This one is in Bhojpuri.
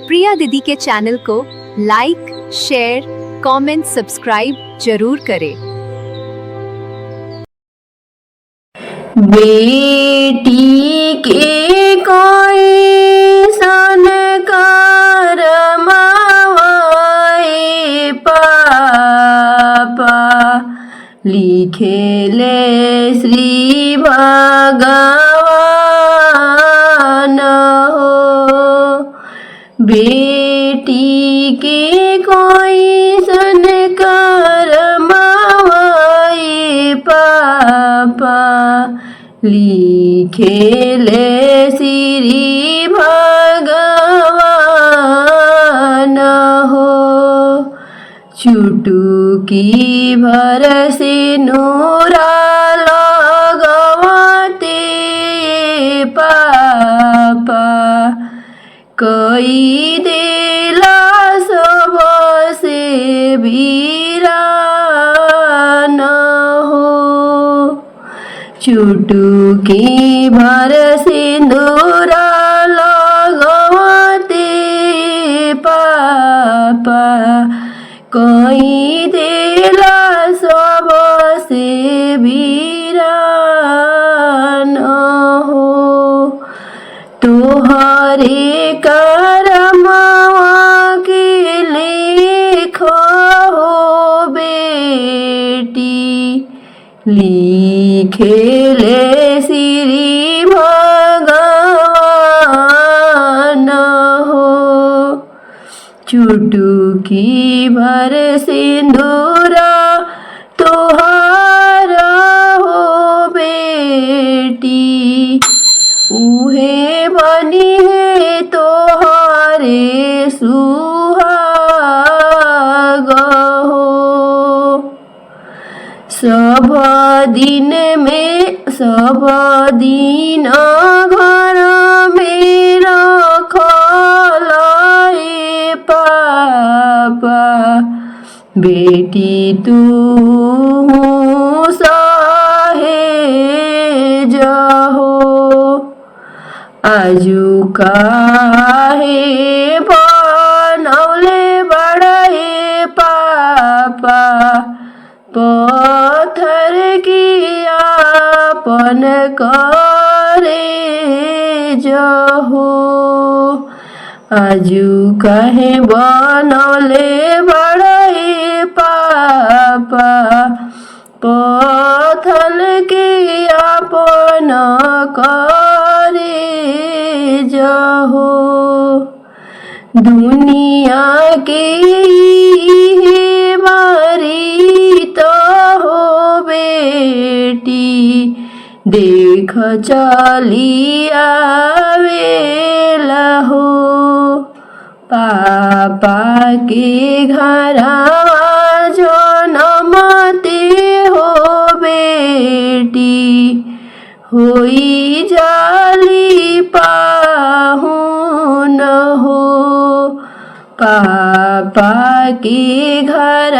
प्रिया दीदी के चैनल को लाइक, शेयर, कमेंट, सब्सक्राइब जरूर करें। बेटी के कोई सनकार मावाए पापा, लिखेले श्री भगवान हो। बेटी के कोई सनकार मावाए पापा, लिखेले श्री भगवान हो। चुटकी भर से नूरा लगवते पापा, कई देला सब से वीरान हो। चुटकी भर सिंदूरा लगवते पापा, कई देला सब से वीरान हो। तोहरे करमवा के लेख हो बेटी, लिखेले श्री भगवान हो। चुटकी भर सिंदूरा तोहारा हो बेटी, उहे बनी है तोहारे सुहाग हो। सब दिन घर में रखलाए पापा, बेटी तू सहेज हो। आजू काहे बनौले बड़े पापा, पत्थर की आपन करे जहो। आजू काहे बनौले बड़े पापा, पत्थर की आपन करे जहो। दुनिया के बारी तो हो बेटी, देख चली आवेला हो। पापा के घरवा जनमते हो बेटी, होई जाली पाहुन हो। पापा के घर